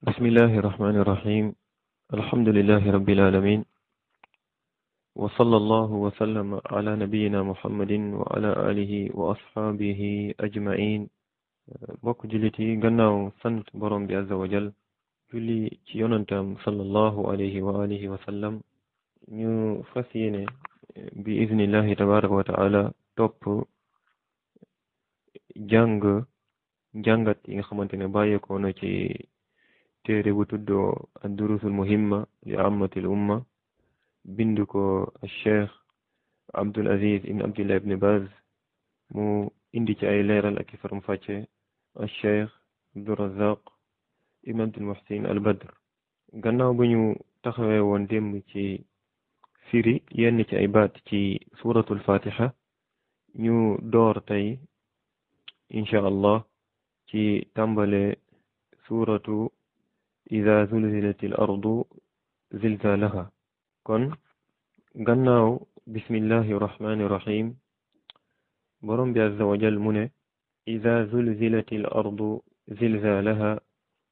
bismillahi irrahmani irrahim alhamdulillahi rabbil alamin wa sallallahu wa sallama ala nabiyyina muhammadin wa ala alihi wa ashaabihi ajmain bokk jullit yi gannaaw sant borom bi azza wa jal julli ci yonantam sallallahu alayhi wa alihi wa sallam ñu fas yéene bi iznillahi tabaraka wa taala topp jàngat yi nga xamante ne bàyyeekoo na ci téere bu tuddoo ad-durusul muhimma li ammatil umma bind ko cheikh Abdul Aziz ibn Abdillah ibn Baz mu indi ci ay leeral ak i faram fàcce cheikh Abdul Razaq ibn Abdul Muhsin al Badr gannaaw ba ñu taxawee woon démb ci firi yenn ci ay baat ci suratul fatiha ñu door tey incha allah ci tàmbale suratu ida zulzilatil ardu zilzalaha kon gannaaw bismillahi rahmani rahim borom bi azza wa jal mu ne ida zulzilatil ardu zilzalaha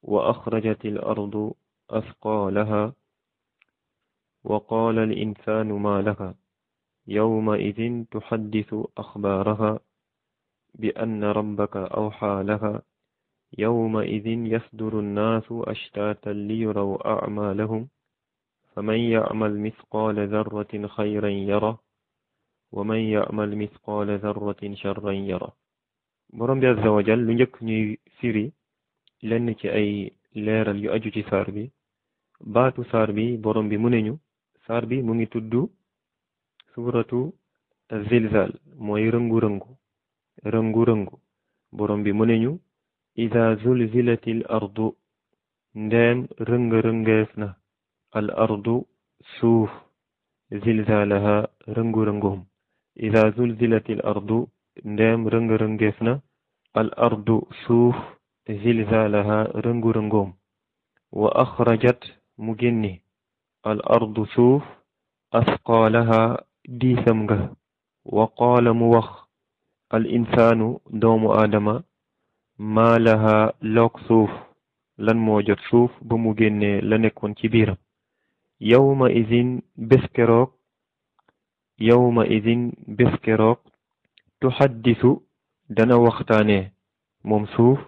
wa axrajatil ardu asqalaha wa qala al insanu ma laha yawma idin tuhaddisu axbaaraha bi anna rabbaka awxa laha يومئذ يصدر الناس أشتاتا ليروا أعمالهم فمن يعمل مثقال ذرة خيرا يره ومن يعمل مثقال ذرة شرا يره borom bi azza wa jal lu njëkk ñuy firi lenn ci ay leeral yu aju ci saar bi baatu saar bi borom bi mu neñu saar bi mu ngi tudd suuratu zilzal mooy rëngu-rëngu borom bi mu neñu ida zulzilatil ardu ndeem rëng-rëngeef na al ardu suuf zilzalaha rëngu-rëngoom ida zulzilatil ardu ndeem rëng-rëngeef na al ardu suuf zilzalaha rëngu-rëngoom wa axrajat mu génni al ardu suuf asqaalaha diisam nga wa qaala mu wax al insaanu doomu aadama maa laha loog suuf lan moo jot suuf ba mu génnee la nekkoon ci biiram yawma idin bés keroog tuhaddisu dana waxtaane moom suuf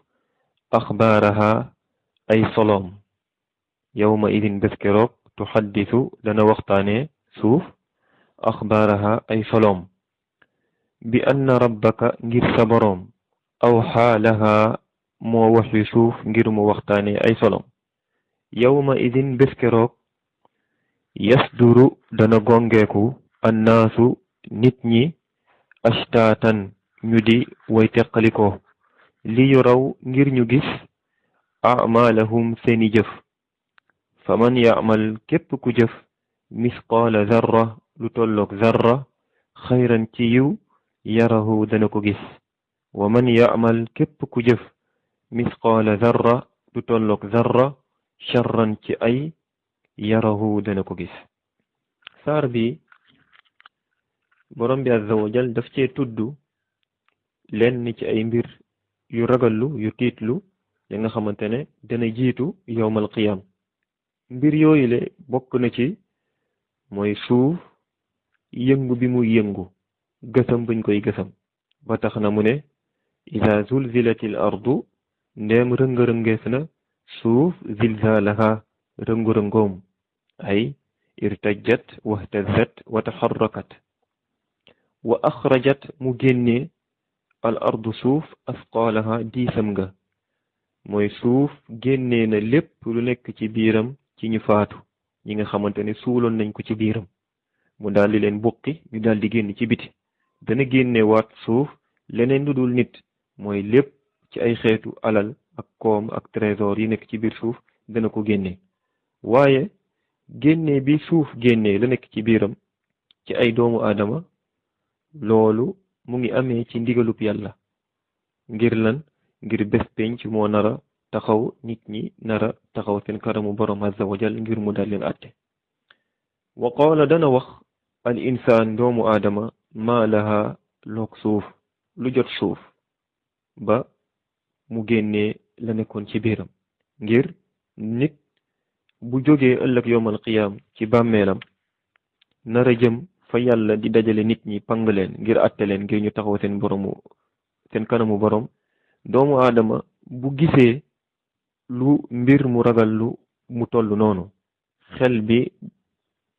axbaaraha ay soloom yawma idin bés keroog tuhaddisu dana waxtaane suuf axbaaraha ay soloom bi anna rabbaka ngir sa boroom aw xaalaha moo waxi suuf ngir mu waxtaane ay solom yawma idin bés keroog yasduru dana gongeeku annaasu nit ñi ashtaatan ñu di way teqalikoo li yu raw ngir ñu gis amalahum seeni jëf fa man yaamal képp ku jëf misqaala zarra lu tolloog zarra xayran ci yiw yarahu dana ko gis wa man yaamal képp ku jëf misqaala zarra du tolloog zarra charran ci ay yarahu dana ko gis saar bi borom bi azza wa jal daf cee tudd lenn ci ay mbir yu ragallu yu tiitlu ya nga xamante ne dana jiitu yowmal qiyam mbir yooyu le bokk na ci mooy suuf yëngu bi muy yëngu gësam buñ koy gësam ba tax na mu ne ida zulzilatil ardu ndeem rëng-rëngeef na suuf zilzalaha rëngu-rëngoom ay irtajat wahtazat wa taxarrakat wa axrajat mu génnee al ardu suuf asqaalaha diisam nga mooy suuf génnee na lépp lu nekk ci biiram ci ñu faatu ñi nga xamante ne suuloon nañ ko ci biiram mu daldi leen buqi ñu daldi génn ci biti dana génne waat suuf leneen lu dul nit mooy lépp ci ay xeetu alal ak koom ak trésor yi nekk ci biir suuf dana ko génne waaye génne bi suuf génne la nekk ci biiram ci ay doomu aadama loolu mu ngi amee ci ndigalub yàlla ngir lan ngir bés penc moo nara taxaw nit ñi nara taxaw seen kanamu borom azza wa jal ngir mu dal leen àtte wa qaala dana wax al insaan doomu aadama maa laha loog suuf lu jot suuf ba mu génnee la nekkoon ci biiram ngir nit bu jógee ëllëg yowmal qiyaam ci bàmmeelam nara jëm fa yàlla di dajale nit ñi pang leen ngir àtte leen ngir ñu taxaw seen kanamu borom doomu aadama bu gisee lu mbir mu ragal lu mu toll noonu xel bi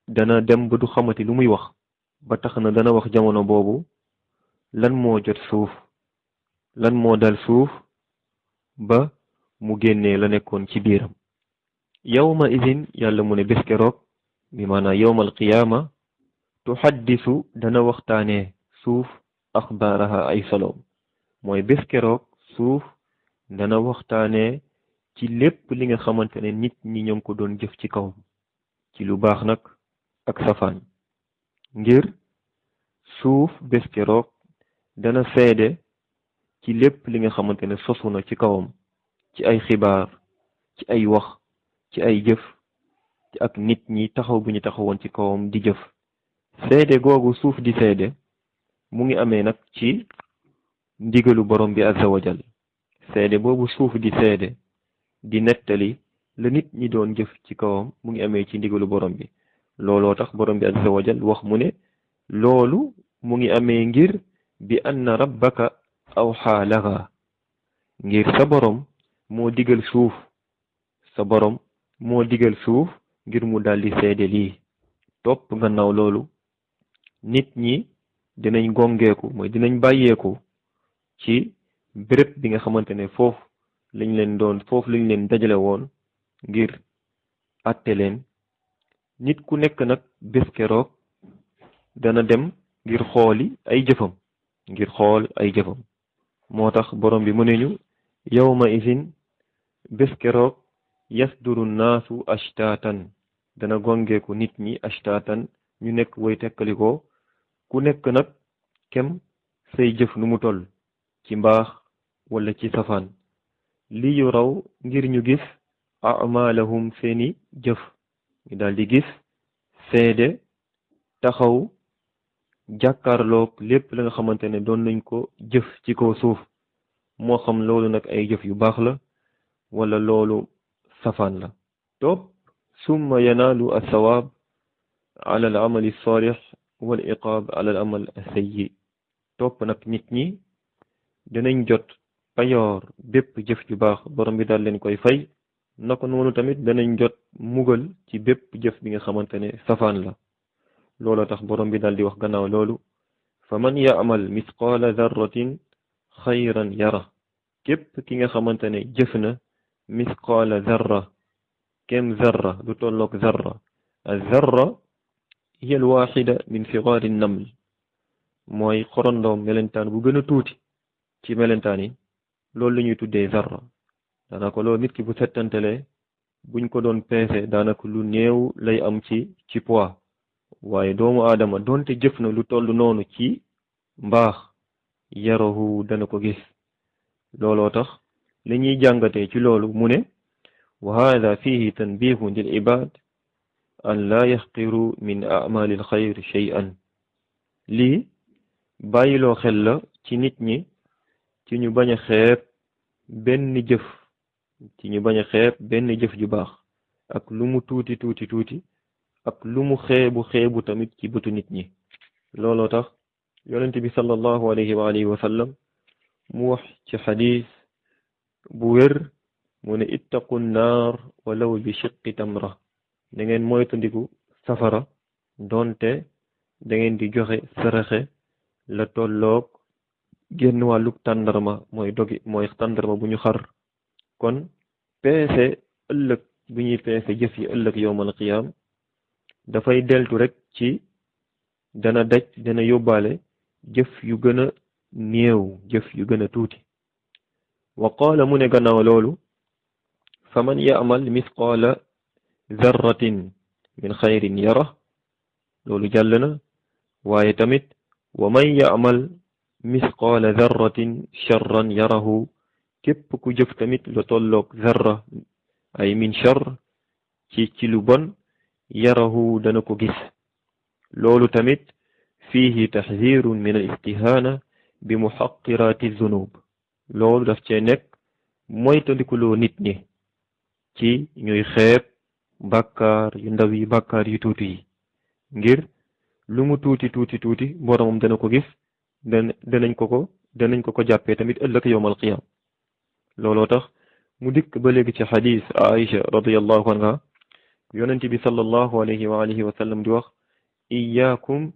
dana dem ba du xamati lu muy wax ba tax na dana wax jamono boobu lan moo jot suuf lan moo dal suuf ba mu génnee la nekkoon ci biiram yawma idin yàlla mu ne bés keroog bi maanaam yawmal qiyaama tuhaddisu dana waxtaanee suuf axbaaraha ay soloom mooy bés keroog suuf dana waxtaanee ci lépp li nga xamante ne nit ñi ñoo ngi ko doon jëf ci kawam ci lu baax nag ak safaan ngir suuf bés keroog dana seede ci lépp li nga xamante ne sosu na ci kawam ci ay xibaar ci ay wax ci ay jëf ak nit ñi taxaw bu ñu taxawoon ci kawam di jëf seede googu suuf di seede mu ngi amee nag ci ndigalu borom bi azza wajal seede boobu suuf di seede di nettali la nit ñi doon jëf ci kawam mu ngi amee ci ndigalu borom bi looloo tax borom bi azza wajal wax mu ne loolu mu ngi amee ngir bi anna rabbaka awxaa laha ngir sa borom moo digal suuf sa borom moo digal suuf ngir mu daldi seede lii topp gannaaw loolu nit ñi dinañ gongeeku mooy dinañ bàyyeeku ci béréb bi nga xamante ne foofu lañ leen dajale woon ngir àtte leen nit ku nekk nag bés keroog dana dem ngir xooli ay jëfam ngir xool ay jëfam moo tax borom bi mu ne ñu yawma izin bés keroog yasduru naasu ashtatan dana gongeeku nit ñi ashtatan ñu nekk way tekkalikoo ku nekk nag kem say jëf nu mu toll ci mbaax wala ci safaan li yu raw ngir ñu gis amalahum seeni jëf ñu daldi gis seede taxaw jàkkaarloog lépp la nga xamante ne doon nañ ko jëf ci kaw suuf moo xam loolu nag ay jëf yu baax la wala loolu safaan la topp summa yanaalu alsawaab ala al amali salih wal iqaab ala al amal sayyi topp nag nit ñi dinañ jot payoor bépp jëf ju baax borom bi daal leen koy fay naka noonu tamit danañ jot mugal ci bépp jëf bi nga xamante ne safaan la looloo tax borom bi daal di wax gannaaw loolu fa man yaamal misqaala zarratin xayran yara képp ki nga xamante ne jëf na misqaala zarra kem zarra lu tolloog zarra az-zarra hiya al-waaxida min sigaari naml mooy xorondoom melentaan bu gën a tuuti ci melentaan yi loolu la ñuy tuddee zarra daanaka loolu nit ki bu settantelee buñ ko doon peese daanaka lu néew lay am ci poids waaye doomu aadama doonte jëf na lu toll noonu ci mbaax yarahu dana ko gis looloo tax li ñuy jàngatee ci loolu mu ne wa hada fihi tanbihun lil ibad an la yaxqiru min amali al xayr shay'an lii bàyyiloo xel la ci nit ñi ci ñu bañ a xeeb benn jëf ju baax ak lu mu tuuti ak lu mu xeebu tamit ci bëtu nit ñi looloo tax yonent bi sallallahu alayhi wa alihi wa sallam mu wax ci xadis bu wér mu ne ittaqu naar walaw bi shiqqi tamra da ngeen moytandiku safara donte da ngeen di joxe saraxe la tolloog génn wàllug tàndarma mooy tàndarma bu ñu xar kon peese ëllëg bu ñuy peese jëf yi ëllëg yowmal qiyaam dafay deltu rek ci dana yóbbaale jëf yu gën a néew jëf yu gën a tuuti wa qaala mu ne gannaaw loolu fa man ya'mal misqaala zarratin min xayrin yara loolu jàll na waaye tamit wa man ya'mal misqaala zarratin charran yarahu képp ku jëf tamit lu tolloog zarra ay min char ci lu bon yarahu dana ko gis loolu tamit fiihi taxdirun min al istihaana bi muxaqiraati zunub loolu daf cee nekk moytandikuloo nit ñi ci ñuy xeeb bàkkaar yu ndaw yi bàkkaar yu tuuti yi ngir lu mu tuuti tuuti tuuti boromam dana ko gis danañ ko jàppee tamit ëllëg yowmal qiyam looloo tax mu dikk ba léegi ci xadis Aïcha radiyallahu anha yonent bi sallallahu alayhi wa alihi wa sallam di wax iyaakum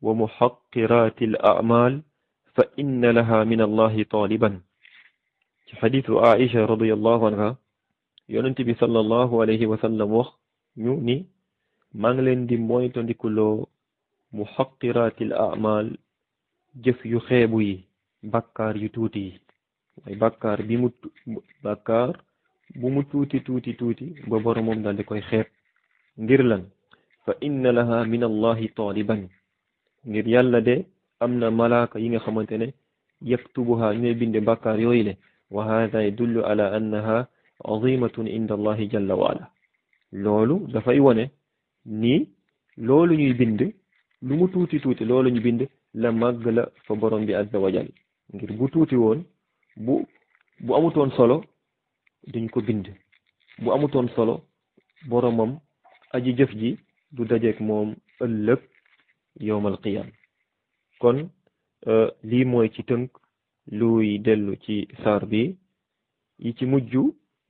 wa muxaqiraati al a'mal fa inna laha min allahi taliban ci xadisu Aïcha radiyallahu anha yonent bi sallallahu alayhi wa sallam wax ñu ni maa ngi leen di moytandikuloo muxaqiraatil a'mal jëf yu xeebu yi bàkkaar yu tuuti yi mooy bàkkaar bu mu tuuti tuuti tuuti ba boromam daal di koy xeeb ngir lan fa inna laha min allahi taliban ngir yàlla de am na malaaka yi nga xamante ne yaktubuha ñooy binde bàkkaar yooyu le wa hada yadullu ala annaha azimatun inda allahi jalla wa ala loolu dafay wone ni loolu ñuy bind lu mu tuuti tuuti loolu ñu bind la màgg la fa borom bi azza wa jal ngir bu tuuti woon bu amutoon solo duñ ko bind bu amutoon solo boromam aji jëf ji du dajeek moom ëllëg yowmal qiyam kon lii mooy ci tënk luy dellu ci saar bi yi ci mujj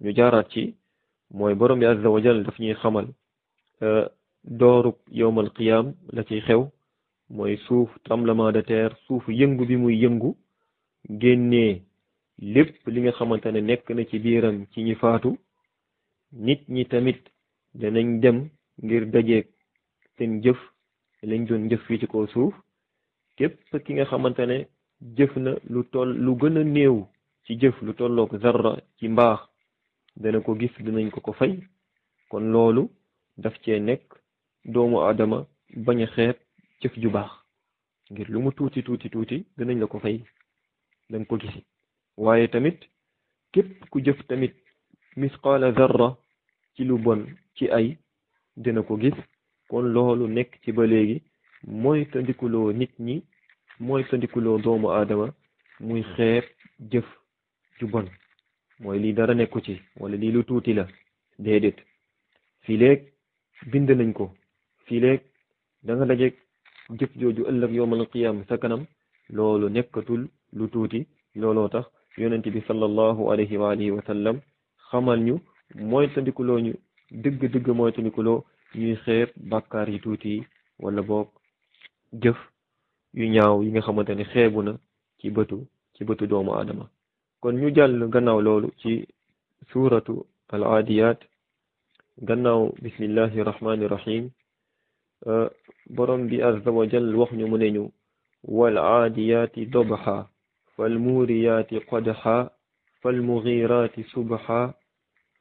ñu jaaraat ci mooy borom bi azza wa jal daf ñuy xamal doorub yowmal qiyam la ciy xew mooy suuf tremblement de terre suuf yëngu bi muy yëngu génnee lépp li nga xamante ne nekk na ci biiram ci ñi faatu nit ñi tamit danañ dem ngir dajeek seen jëf lañ doon jëf fii ci kaw suuf képp ki nga xamante ne jëf na lu gën a néew ci jëf lu tollook zarra ci mbaax dana ko gis dinañ ko fay kon loolu daf cee nekk doomu aadama bañ a xeeb jëf ju baax ngir lu mu tuuti tuuti tuuti dinañ la ko fay dañ ko gisi waaye tamit képp ku jëf tamit misqaala zarra ci lu bon ci ay dina ko gis kon loolu nekk ci ba léegi mooy tandikuloo nit ñi mooy tandikuloo doomu aadama muy xeeb jëf ju bon mooy lii dara nekku ci wala lii lu tuuti la déedéet fii léeg bind nañ ko fii léeg da nga dajeek jëf jooju ëllëg yowmal qiyam sa kanam loolu nekkatul lu tuuti looloo tax yonent bi sallallahu alayhi wa alihi wa sallam xamal ñu mooy tandikuloo ñu dëgg-dëgg mooy tandikuloo ñuy xeeb bàkkaar yi tuuti yi wala boog jëf yu ñaaw yi nga xamante ne xeebu na ci bëtu doomu aadama kon ñu jàll gannaaw loolu ci suuratu al aadiyaat gannaaw bismillahi rahmani rahim borom bi azza wa jal wax ñu mu ne ñu wal aadiyaati dobha fal muuriyaati qodha fal mughiraati subha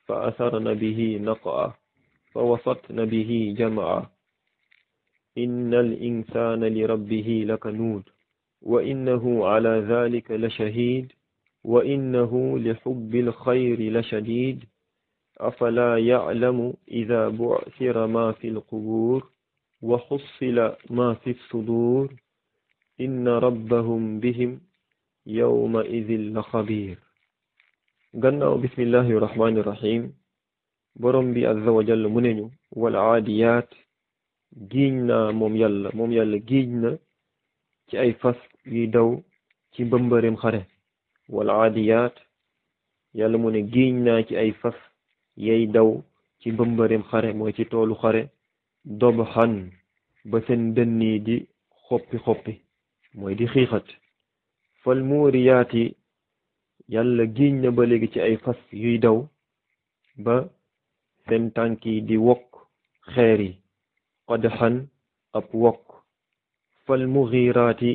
fa asarna bihi naqa fa wasatna bihi jamaa inna al insana li rabbihi lakanuud wa innahu ala dhalika la shahid wa innahu li hubbil khayri la shadid afala ya'lamu idha bu'thira ma fil qubur wa hussila ma fi sudur inna rabbahum bihim yawma idhin la khabir gannaaw bismillahi rahmani rahim borom bi azza wa jalla mu ne ñu wal aadiyaat giiñ naa moom yàlla giiñ na ci ay fas yuy daw ci mbëmbëreem xare wal aadiyaat yàlla mu ne giiñ naa ci ay fas yay daw ci mbëmbëreem xare mooy ci toolu xare dobxan ba seen dënn yi di xoppi mooy di xiixat fal muuriyaati yàlla giiñ na ba léegi ci ay fas yuy daw ba seen tànk yi di wokk xeer yi qadxan ab wokk fal mughiraati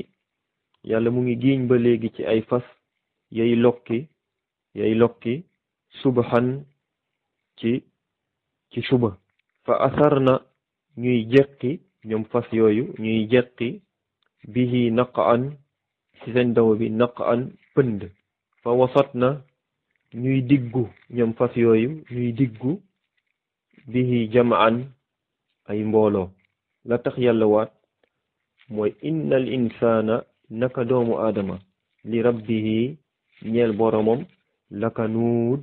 yàlla mu ngi giiñ ba léegi ci ay fas yay lokki subhan ci suba fa asarna ñuy jeqi ñoom fas yooyu ñuy jeqi bihi naqan ci seen daw bi naqan pënd fa wasatna ñuy diggu ñoom fas yooyu ñuy diggu bihi jamaan ay mbooloo la tax yàlla waat mooy innal insaana naka doomu aadama li rabbihi ñeel boromam la kanuud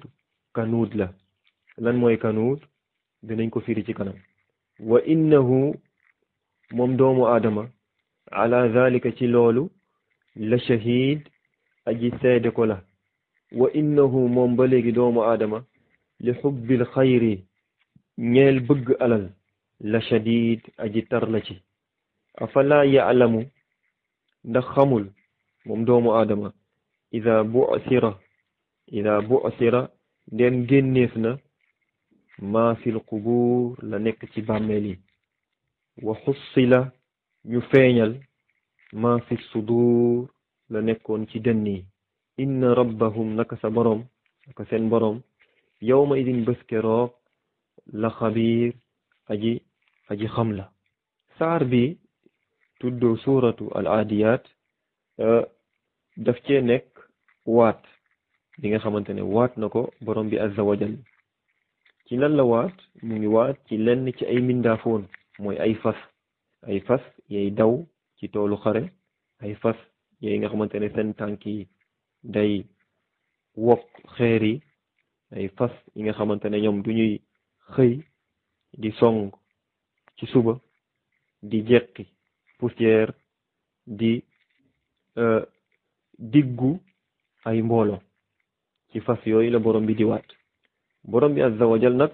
la lan mooy kanuuz dinañ ko firi ci kanam. wa innahu moom doomu aadama ala zalika ci loolu la shahid aji seede ko la. wa innahu moom ba léegi doomu aadama li xubbil xayri ñeel bëgg alal la shadid aji tar la ci. afala yaalamu ndax xamul moom doomu aadama ida bu'sira ndem génneef na maa fil qubuur la nekk ci bàmmeel yi. wa xussila ñu feeñal maa fi sudur la nekkoon ci dënn yi. inna rabbahum naka sa boroom naka seen boroom yawma idin bés keroog la xabiir aji xam la. saar bi tuddoo suuratu al aadiyaat daf cee nekk waat li nga xamante ne waat na ko borom bi azza wa jal. ci lan la waat? mu ngi waat ci lenn ci ay mindaafoon mooy ay fas yay daw ci toolu xare, ay fas yooyu nga xamante ne seen tànk yi day wokk xeer yi, ay fas yi nga xamante ne ñoom du ñuy xëy di song ci suba di jeqi poussière di diggu ay mboolo. ci fas yooyu la borom bi di waat. borom bi azza wa jal nag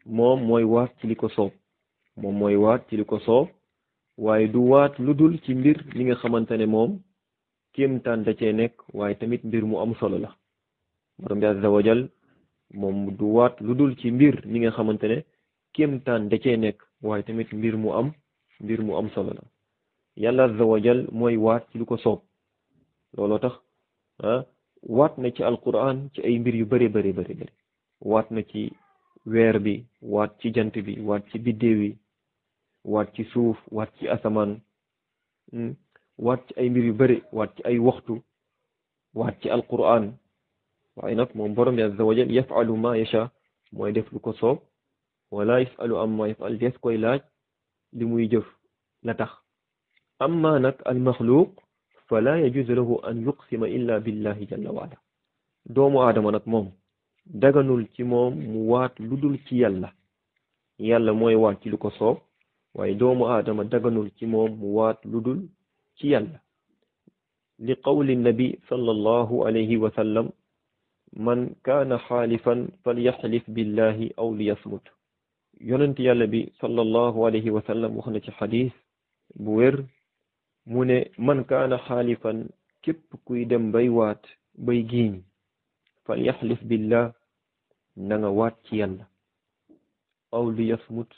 moom mooy waat ci li ko soob, waaye du waat lu dul ci mbir li nga xamante ne moom kéemtaan da cee nekk, waaye tamit mbir mu am solo la. borom bi azza wa jal moom du waat lu dul ci mbir li nga xamante ne kéemtaan da cee nekk, waaye tamit mbir mu am solo la. yàlla azza wa jal mooy waat ci lu ko soob. looloo tax waat na ci alquran ci ay mbir yu bëri bëri bëri bëri. waat na ci weer bi, waat ci jant bi, waat ci biddéew yi, waat ci suuf, waat ci asamaan, waat ci ay mbir yu bëri, waat ci ay waxtu, waat ci alquran. waaye nag moom borom bi azza wa jal yafalu ma yasha, mooy def lu ko soob. wala yafalu amma yafal, des koy laaj li muy jëf la tax. amma nag al maxluuq fala yajuzu lahu an yuqsima illa billahi jalla waala. doomu aadama nag moom daganul ci moom mu waat lu dul ci yàlla mooy waat ci lu ko soob, waaye doomu aadama daganul ci moom mu waat lu dul ci yàlla. li qawli nabi sallallahu alayhi wa sallam man kaana xaalifan falyaxlif billahi aw liyasmut. yonent yàlla bi sallallahu alayhi wa sallam wax na ci xadis bu wér mu ne man kaana xaalifan, képp kuy dem bay waat bay giiñ, falyaxlif billah, na nga waat ci yàlla, aw liyasmut,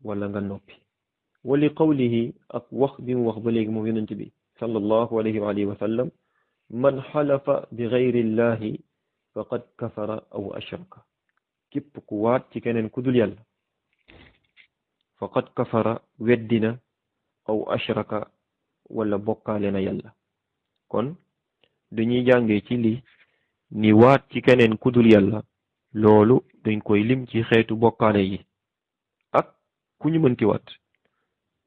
wala nga noppi. wa li qawlihi, ak wax bi mu wax ba léegi moom yonent bi sallallahu alayhi wa alihi wa sallam man xalafa bi gayri llahi faqad kafara aw ashraka. képp ku waat ci keneen ku dul yàlla, faqad kafara, weddina, aw ashraka, wala bokkaale na yàlla. kon dañuy jàngee ci lii ni waat ci keneen ku dul yàlla, loolu dañ koy lim ci xeetu bokkaale yi. ak ku ñu mënti waat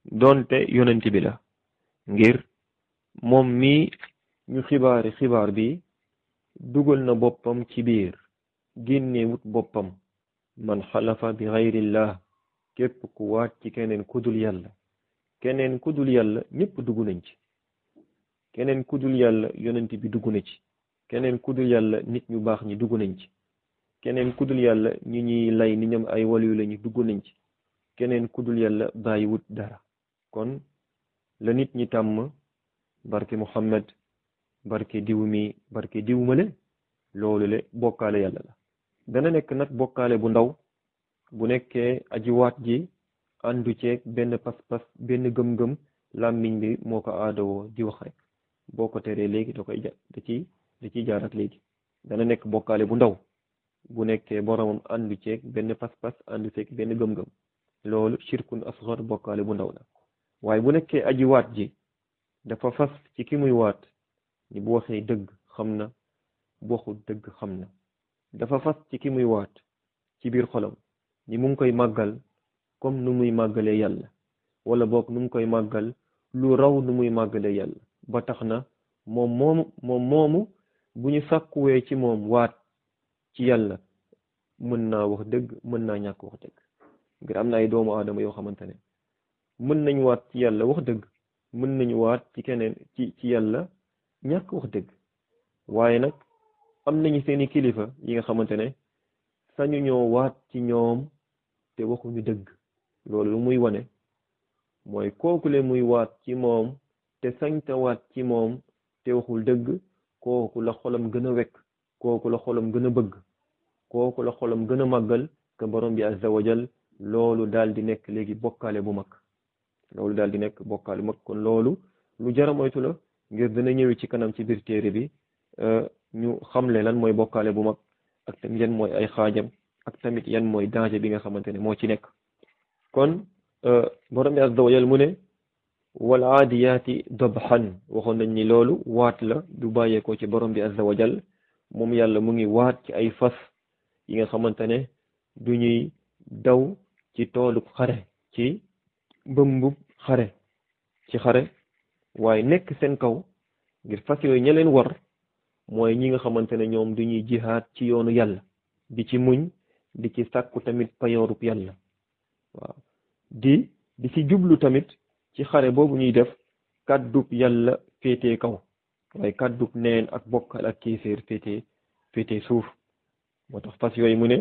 doonte yonent bi la, ngir moom mi ñu xibaar bi dugal na boppam ci biir, génnewut boppam. man xalafa bi xayrillah, képp ku waat ci keneen ku dul yàlla. keneen ku dul yàlla ñëpp dugg nañ ci. keneen ku dul yàlla yonent bi dugg na ci. keneen ku dul yàlla nit ñu baax ñi dugg nañ ci. keneen ku dul yàlla ñi ñuy lay ni ñoom ay waliyu lañu dugg nañ ci. keneen ku dul yàlla bàyyiwut dara. kon la nit ñi tàmm barke Muhammad, barke diw mi, barke diw male, loolu le bokkaale yàlla la. dana nekk nag bokkaale bu ndaw bu nekkee aji waat ji àndu ceeg benn pas-pas, benn gëm-gëm, làmmiñ bi moo ko aadawoo di wax rek. boo ko teree léegi da ciy jaar ak léegi. dana nekk bokkaale bu ndaw bu nekkee boromam àndu ceeg benn pas-pas, àndu ceeg benn gëm-gëm, loolu shirkun asghar, bokkaale bu ndaw la. waaye bu nekkee aji waat ji dafa fas ci ki muy waat ni bu waxee dëgg xam na, bu waxul dëgg xam na. dafa fas ci ki muy waat ci biir xolam ni mu ngi koy màggal comme nu muy màggalee yàlla, wala boog nu mu koy màggal lu raw nu muy màggalee yàlla. ba tax na moom moomu bu ñu sàkkuwee ci moom waat ci yàlla mën naa wax dëgg mën naa ñàkk wax dëgg ngir am na ay doomu aadama yoo xamante ne mën nañ waat ci yàlla wax dëgg mën nañu waat ci keneen ci yàlla ñàkk wax dëgg waaye nag am nañu seeni kilifa yi nga xamante ne sañu ñoo waat ci ñoom te waxuñu dëgg loolu lu muy wane mooy kookule muy waat ci moom te sañta waat ci moom te waxul dëgg kooku la xolam gën a wekk kooku la xolam gën a bëgg kooku la xolam gën a màggal que borom bi azza wa jal loolu daal di nekk léegi bokkaale bu mag loolu daal di nekk bokkaale bu mag kon loolu lu jara moytu la ngir dina ñëwi ci kanam ci biir téere bi ñu xamle lan mooy bokkaale bu mag ak tamit yan mooy ay xaajam ak tamit yan mooy danger bi nga xamante ne moo ci nekk kon borom bi azza wa jal mu ne wal aadiyaati dabhan waxoon nañ ni loolu waat la du bàyyeekoo ci borom bi azza wa jal moom yàlla mu ngi waat ci ay fas yi nga xamante ne du ñuy daw ci toolub xare ci mbëmbub xare ci xare waaye nekk seen kaw ngir fas yooyu ña leen war mooy ñi nga xamante ne ñoom du ñuy jihaad ci yoonu yàlla di ci muñ di ci sàkku tamit payoorub yàlla waaw di ci jublu tamit ci xare boobu ñuy def kàddub yàlla féetee kaw waaye kàddub neen ak bokkal ak kéeféer féetee suuf moo tax fas yooyu mu ne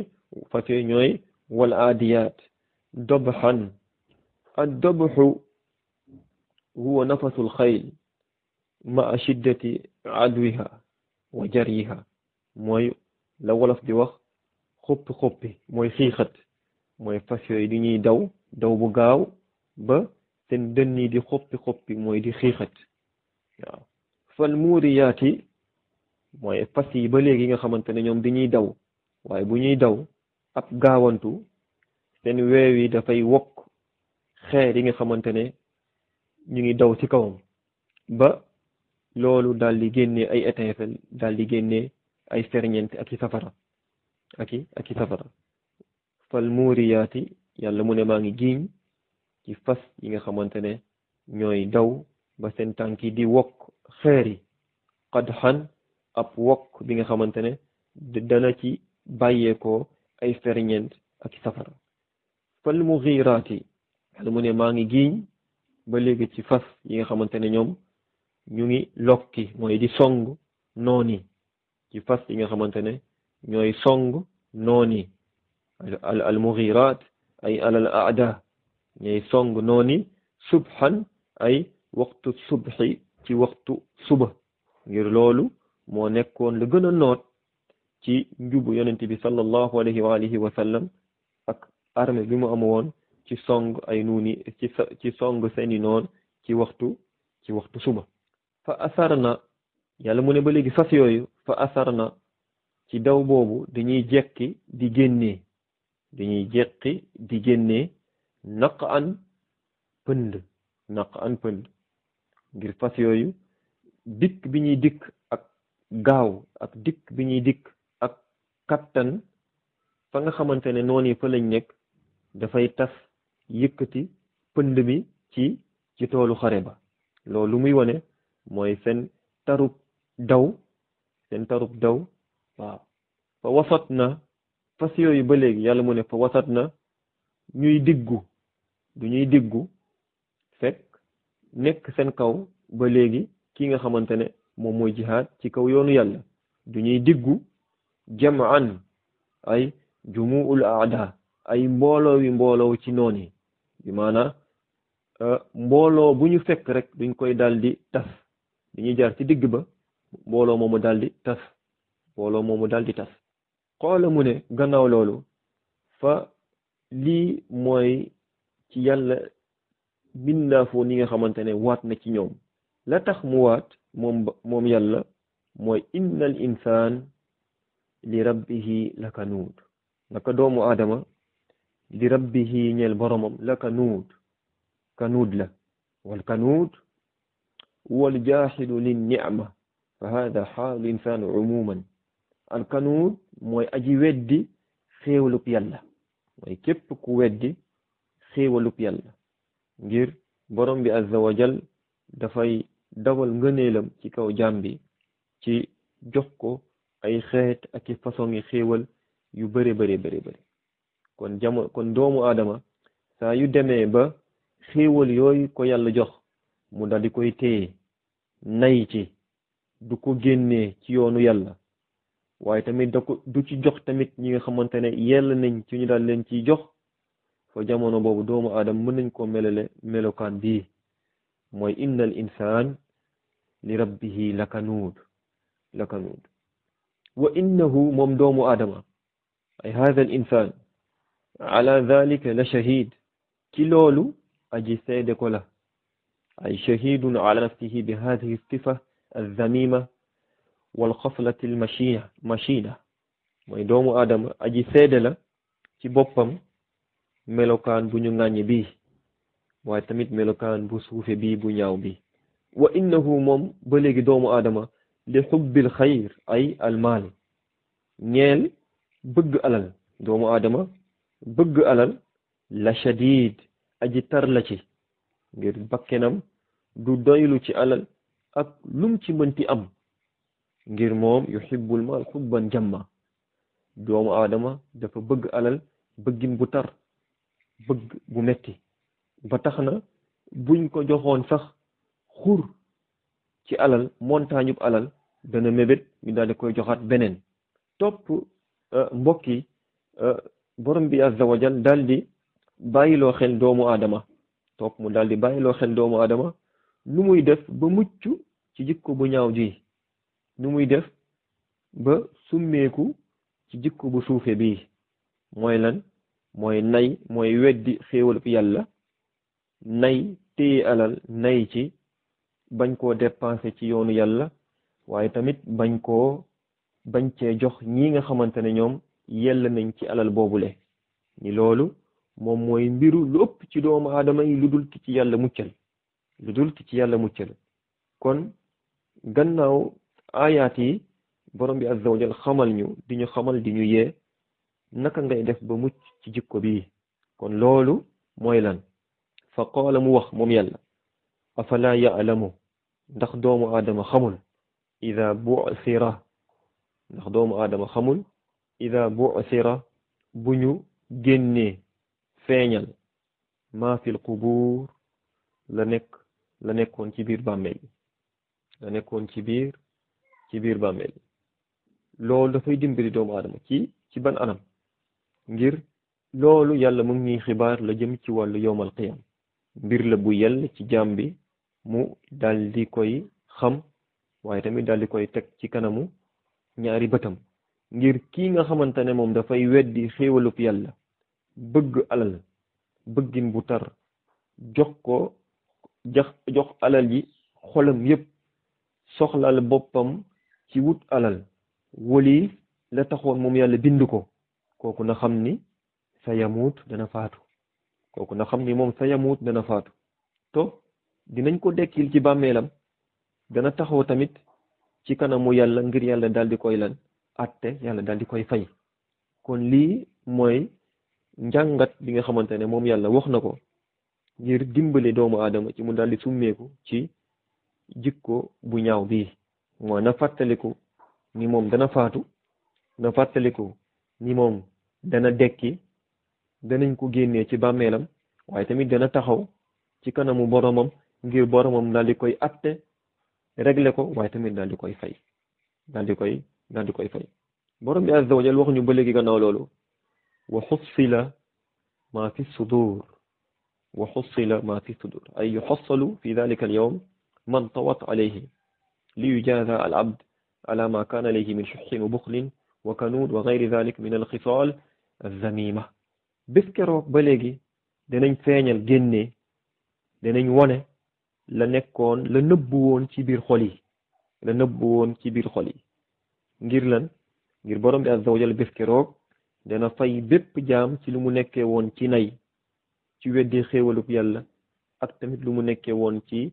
fas yooyu ñooy wal aadiyaat dabhan ad-dabhu huwa nafasul xayl ma shiddati adwiha wa jariha mooy la wolof di wax xoppi mooy xiixat mooy fas yooyu di ñuy daw bu gaaw ba seen dënn yi di xoppi mooy di xiixat waaw fal muuriyaati mooy fas yi ba léegi nga xamante ne ñoom dañuy daw waaye bu ñuy daw ab gaawantu seen weew yi dafay wokk xeer yi nga xamante ne ñu ngi daw ci kawam ba loolu daal di génnee ay étincelle daal di génnee ay ferñeent ak i safara ak i safara fal muuriyaati yàlla mu ne maa ngi giiñ ci fas yi nga xamante ne ñooy daw ba seen tànk yi di wokk xeer yi qadhan ab wokk bi nga xamante ne dana ci bàyyeekoo ay ferñeent ak i safara fal mughiraati yàlla mu ne maa ngi giiñ ba léegi ci fas yi nga xamante ne ñoom ñu ngi lokki mooy di song nooni ci fas yi nga xamante ne ñooy song nooni al mughiraat ay alal aada ñooy song nooni subhan ay waxtu subhi ci waxtu suba ngir loolu moo nekkoon lu gën a noot ci njubu yonent bi sallallahu alayhi wa alihi wa sallam ak armée bi mu am woon ci song ay nuuni ci song seeni noon ci waxtu suba fa asarna yàlla mu ne ba léegi fas yooyu fa asarna ci daw boobu dañuy jekki di génnee naq an pënd ngir fas yooyu dikk bi ñuy dikk ak gaaw ak dikk bi ñuy dikk ak kattan fa nga xamante ne noonu fa lañ nekk dafay tas yëkkati pënd mi ci toolu xare ba loolu muy wane mooy seen tarub daw waaw fa wasat na fas yooyu ba léegi yàlla mu ne fa wasat na ñuy diggu fekk nekk seen kaw ba léegi ki nga xamante ne moom mooy jihaad ci kaw yoonu yàlla du ñuy diggu jamaan ay jumuul aada ay mbooloo ci noon yi bi maanaa mbooloo bu ñu fekk rek duñ koy daal di tas dañuy jaar ci digg ba mbooloo moomu daal di tas xoola mu ne gannaaw loolu fa lii mooy ci yàlla bindaafoo ni nga xamante ne waat na ci ñoom la tax mu waat moom yàlla mooy innal insaan li rabbihi lakanuud naka doomu aadama li rabbihi ñeel boromam lakanuud kanuud la wal kanuud wal jaaxidu lin ni'ma fa hada xaalu insaan umuman al kanuud mooy aji weddi xéewalub yàlla mooy képp ku weddi xéewalub yàlla ngir borom bi azza wa jal dafay dawal ngëneelam ci kaw jaam bi ci jox ko ay xeet ak i façon yi xéewal yu bëri kon doomu aadama saa yu demee ba xéewal yooyu ko yàlla jox mu daal di koy téye nay ci du ko génnee ci yoonu yàlla waaye tamit du ci jox tamit ñi nga xamante ne yell nañ ci ñu daal leen ciy jox fa jamono boobu doomu aadama mën nañ koo melale melokaan bii mooy innal insaan li rabbihi lakanuud wa innahu moom doomu aadama ay haadha al insaan ala dhalika la shahid ci loolu aji seede ko la ay shahidun ala nafsihi bi hadhihi sifa alzamima walxaslati almashina mooy doomu aadama aji seede la ci boppam melokaan bu ñu ŋàññ bi waaye tamit melokaan bu suufe bi bu ñaaw bi wa innahu moom ba léegi doomu aadama li xubbil xayr ay almaal ñeel bëgg alal doomu aadama bëgg alal la shadid aji tar la ci ngir bakkenam du doylu ci alal ak lum ci mënti am ngir moom yuhibbul maal xubban jamma doomu aadama dafa bëgg alal bëggin bu tar bëgg bu metti ba tax na buñ ko joxoon sax xur ci alal montagne bu alal dana mébét ñu daal di koy joxaat beneen topp mbokk yi borom bi azza wa jal daal di bàyyiloo xel doomu aadama topp mu daal di bàyyiloo xel doomu aadama nu muy def ba mucc ci jikko bu ñaaw ji nu muy def ba summeeku ci jikko bu suufe bii mooy lan mooy nay mooy weddi xéewal yàlla nay téye alal nay ci bañ koo dépenser ci yoonu yàlla waaye tamit bañ cee jox ñi nga xamante ne ñoom yell nañ ci alal boobule ni loolu moom mooy mbiru lu ëpp ci doomu aadama yi lu dul ki ci yàlla muccal kon gannaaw aayaat yi borom bi azza wa jal xamal ñu di ñu xamal di ñu yee naka ngay def ba mucc ci jikko bii kon loolu mooy lan fa qaala mu wax moom yàlla afala ya'lamu ndax doomu aadama xamul ida bu'thira ndax doomu aadama xamul ida bu'thira bu ñu génnee feeñal maa fil qubuur la nekkoon ci biir bàmmeel ci biir bàmmeel loolu dafay dimbali doomu aadama ci ban anam ngir loolu yàlla mu ngi ñuy xibaar la jëm ci wàllu yowmal qiyam mbir la bu yell ci jaam bi mu dal di koy xam waaye tamit dal di koy teg ci kanamu ñaari bëtam ngir kii nga xamante ne moom dafay weddi xéewalub yàlla bëgg alal bëggin bu tar jox alal ji xolam yépp soxlal boppam ci wut alal wali la taxoon moom yàlla bind ko kooku na xam ni sa yamuut dana faatu to dinañ ko dekkil ci bàmmeelam dana taxaw tamit ci kanamu yàlla ngir yàlla daal di koy lan atte yàlla daal di koy fay kon lii mooy njàngat bi nga xamante ne moom yàlla wax na ko ngir dimbale doomu aadama ci mu daal di summeeku ci jikko bu ñaaw bii mooy na fàttaliku ni moom dana faatu na fàttaliku ni moom dana dekki danañ ko génnee ci bàmmeelam waaye tamit dana taxaw ci kanamu boromam ngir boromam daal di koy atte régler ko waaye tamit daal di koy fay daal di koy fay borom bi azza wa jal wax ñu ba léegi gannaaw loolu wa xussila ma fi sudur ay yuxassalu fi dalika al yawm man tawat alayhi li yujaza al abd ala ma kana alayhi min shuxin wa buxlin wa kanuud wa gayri dalik min al xisaal alzamima bés keroog ba léegi danañ feeñal génnee danañ wone la nëbbu woon ci biir xol yi ngir lan ngir borom bi azza wa jalla bés keroog dana fay bépp jaam ci lu mu nekkee woon ci nay ci weddi xéewalub yàlla ak tamit lu mu nekkee woon ci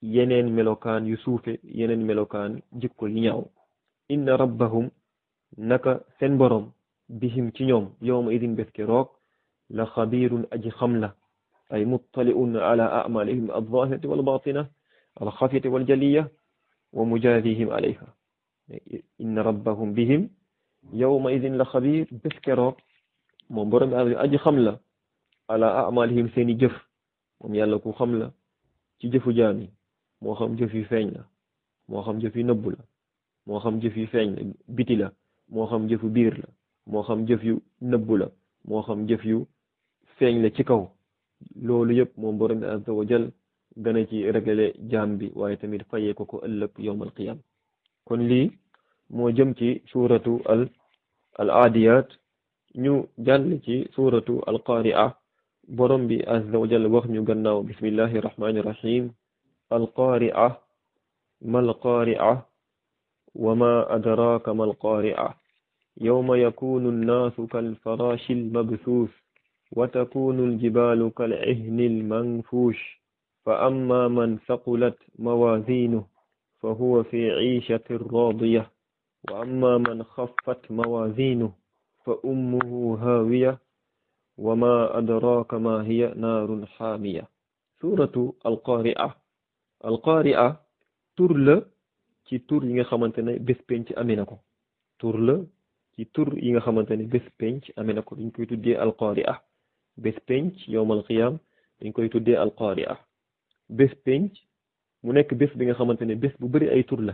yeneen melokaan yu suufe yeneen melokaan jikko yu ñaaw inna rabbahum naka seen borom bihim ci ñoom yawma idin bés keroog la xabiirun aji xam la ay muttali'un ala a'malihim adh-dhahirati wal batina al-khafiyati wal jaliya wa mujazihim alayha inna rabbahum bihim yawma idin la xabiir bés keroog moom borom bi aji xam la ala amalihim seeni jëf moom yàlla ku xam la ci jëfu jaam yi moo xam jëf yu feeñ la moo xam jëf yu nëbbu la moo xam jëf yu feeñ la biti la moo xam jëfu biir la moo xam jëf yu nëbbu la moo xam jëf yu feeñ la ci kaw loolu yëpp moom borom bi azza wa jal dana ci régler jaam bi waaye tamit fayee ko ko ëllëg yowmal qiyam kon lii moo jëm ci suuratu al aadiyat ñu jàll ci suuratu al qaari'a borom bi azza wa jal wax ñu gannaaw bismillahi rahmani rahim al qaari'a mal qaari'a wa ma adraka mal qaari'a yawma yakunu nnaasu kal faraashi al mabsuus wa takunu al jibaalu kal ihni al manfuush fa amma man saqulat mawaaziinuhu fa huwa fi ciishatin raadiya wa amma man xaffat mawaaziinuhu fa ummuhu haawiya wa ma adraaka ma hiya naarun xaamiya suuratu alqaari'a tur la ci tur yi nga xamante ne bés penc amee na ko tur la ci tur yi nga xamante ne bés penc amee na ko dañ koy tuddee alqaari'a bés penc yowmal qiyaam dañ koy tuddee alqaari'a bés penc mu nekk bés bi nga xamante ne bés bu bëri ay tur la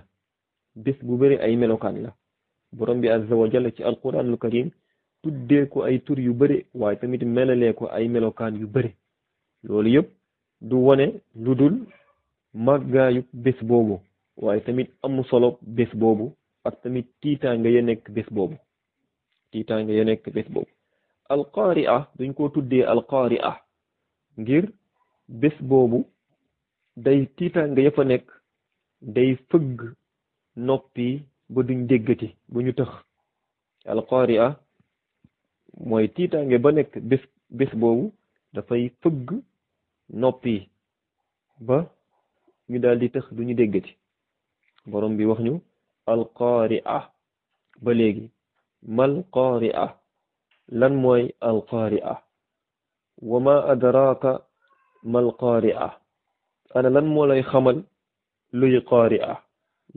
bés bu bëri ay melokaan la borom bi azza wa jalla ci alquranul karim tuddee ko ay tur yu bëri waaye tamit melalee ko ay melokaan yu bëri loolu yëpp du wone lu dul màggaayu bés boobu waaye tamit am solo bés boobu ak tamit tiitaanga ya nekk bés boobu alqaari'a duñ ko tuddee alqaari'a ngir bés boobu day tiitaanga ya fa nekk day fëgg noppi ba duñ déggati bu ñu tëx alqaari'a mooy tiitaange ba nekk bés boobu dafay fëgg noppi ba ñu daal di tëx duñu déggati borom bi wax ñu alqaari'a ba léegi mal qaari'a lan mooy alqaari'a wa ma adraaka mal qaari'a ana lan moo lay xamal luy qaari'a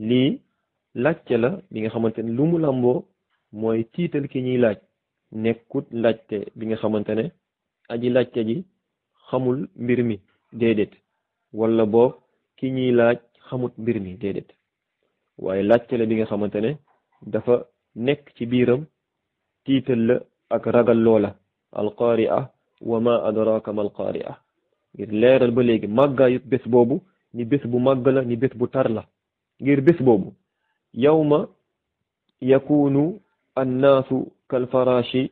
lii laajte la bi nga xamante ne lu mu làmboo mooy tiital ki ñuy laaj nekkut laajte bi nga xamante ne aji laajte ji xamul mbir mi déedéet wala boog ki ñuy laaj xamut mbir mi déedéet waaye laajte la bi nga xamante ne dafa nekk ci biiram tiital la ak ragal loola alqaari'a wa ma adraka mal qaari'a ngir leeral ba léegi màggaayu bés boobu ni bés bu màgg la ni bés bu tar la ngir bés boobu yawma yakunu annaasu kal faraashi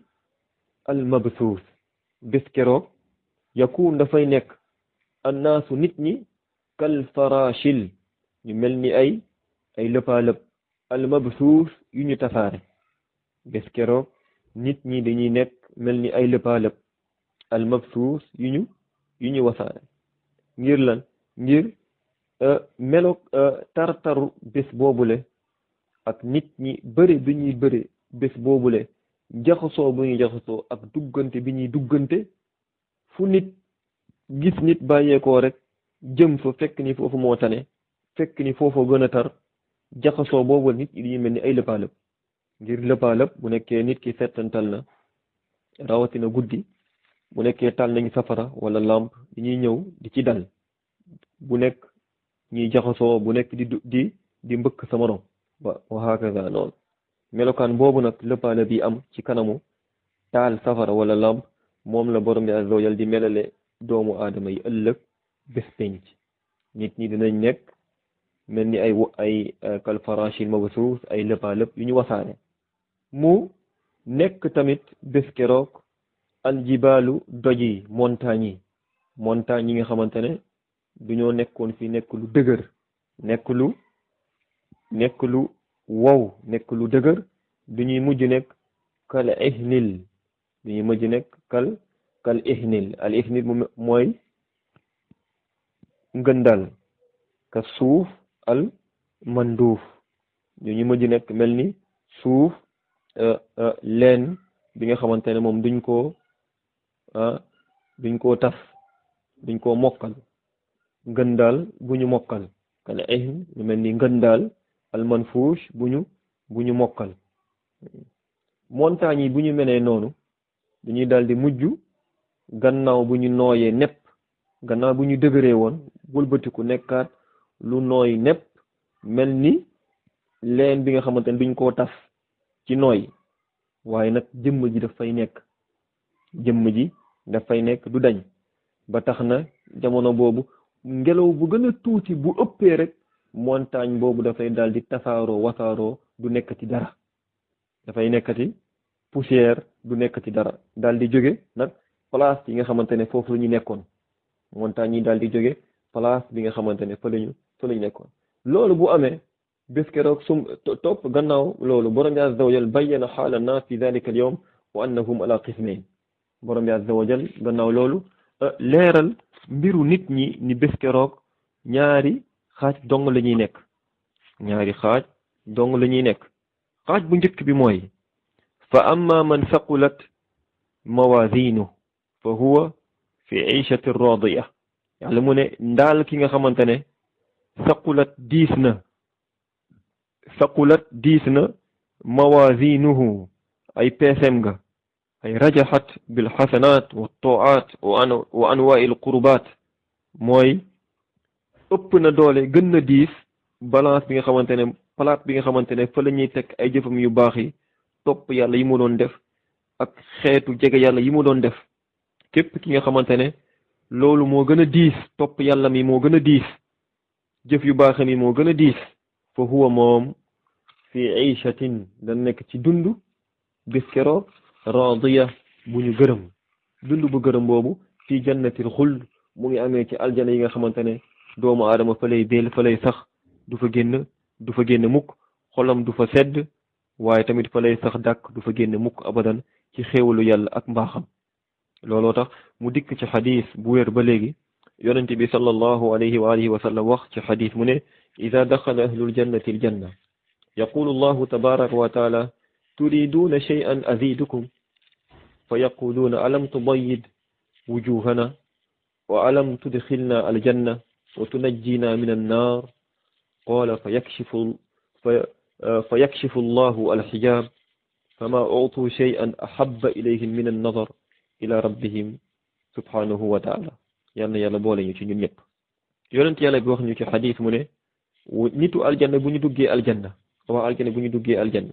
al mabsuus bés keroog yakun dafay nekk annaasu nit ñi kal faraashil ñu mel ni ay lëppaalëp al mabsuus yu ñu tasaare bés keroog nit ñi dañuy nekk mel ni ay lëppaalëp al mabsuus yu ñu wasaare ngir lan ngir meloog tartaru bés boobule ak nit ñi bëri bi ñuy bëri bés boobule jaxasoo bu ñuy jaxasoo ak duggante bi ñuy duggante fu nit gis nit bàyyeekoo rek jëm fa fekk ni foofu moo tane fekk ni foofu gën a tar jaxasoo boobu nit ñi dañuy mel ni ay lëppaalëp ngir lëppaalëp bu nekkee nit ki settantal na rawatina guddi bu nekkee tal nañ safara wala lampe ñuy ñëw di ci dal bu nekk ñuy jaxasoo bu nekk di mbëkk sa morom wa hakaza noonu melokaan boobu nag lëppaalëp yi am ci kanamu taal safara wala lampe moom la borom bi azza wa jal di melale doomu aadama yi ëllëg bés penc nit ñi dinañ nekk mel ni ay kal farashil mabsuus ay lëppaalëp yu ñu wasaare mu nekk tamit bés keroog aljibaalu doj yi montagne yi nga xamante ne duñoo nekkoon fi nekk lu dëgër nekk lu wow nekk lu dëgër duñuy mujj nekk kal ihnil duñuy mujj nekk kal ihnil al ihnil mooy ngëndal ka suuf al manduuf duñuy mujj nekk mel ni suuf leen bi nga xamante ne moom duñ koo taf duñ koo mokkal ngëndaal bu ñu mokkal kal ihn lu mel ni ngëndaal al manfuush bu ñu mokkal montagne yi bu ñu menee noonu dañuy daal di mujj gannaaw bu ñu nooyee nepp gannaaw bu ñu dëgëree woon wëlbatiku nekkaat lu nooy nepp mel ni leen bi nga xamante ne duñ koo taf ci nooy waaye nag jëmm ji dafay nekk du dañ ba tax na jamono boobu ngelaw bu gën a tuuti bu ëppee rek montagne boobu dafay daal di tasaaroo wasaaroo du nekkati dara dafay nekkati poussière du nekkati dara daal di jóge nag place yi nga xamante ne foofu la ñu nekkoon montagne yi daal di jóge place bi nga xamante ne fa lañu nekkoon loolu bu amee bés keroog topp gannaaw loolu borom bi azza wa jal bayyana xaala naas fi dalika al yawm wa annahum ala qismayn borom bi azza wa jal gannaaw loolu leeral mbiru nit ñi ni bés keroog ñaari xaaj dong la ñuy nekk xaaj bu njëkk bi mooy fa amma man saqulat mawazinu fa huwa fi ishatin radiya yàlla mu ne ndaal ki nga xamante ne saqulat diis na mawazinuhu ay peesem nga ay rajaxat bil xasanat wa toat wa anwaai l qurbat mooy ëpp na doole gën na diis balance bi nga xamante ne palaat bi nga xamante ne fa la ñuy teg ay jëfam yu baax yi topp yàlla yi mu doon def ak xeetu jege yàlla yi mu doon def képp ki nga xamante ne loolu moo gën a diis topp yàlla mi moo gën a diis jëf yu baax mi moo gën a diis fa huwa moom fi ishatin da nekk ci dund bis keroog radiya bu ñu gërëm dund bu gërëm boobu fi jannatil xuld mu ngi amee ci aljana yi nga xamante ne doomu aadama fa lay béel fa lay sax du fa génn mukk xolam du fa sedd waaye tamit fa lay sax dàkk du fa génn mukk abadan ci xéewalu yàlla ak mbaaxam looloo tax mu dikk ci xadis bu wér ba léegi yonente bi sallallahu alayhi wa alihi wa sallam wax ci xadis mu ne ida daxala ahlul jannati aljanna yaqulu allahu tabaraka wa taala turiduuna shay'an azidukum fa yaquluuna alam tubayid wujuhana wa alam tudxilna aljanna wa tunajjina min annar qala fa yakshifu allahu alxijab fama utu shay'an ahabba ilayhim min annadar ila rabbihim subhanahu wa taala yal na yàlla boole ñu ci ñun ñëpp yonent yàlla bi wax ñu ci xadis mu ne nitu aljanna bu ñu duggee aljanna waa aljanna bu ñu duggee aljanna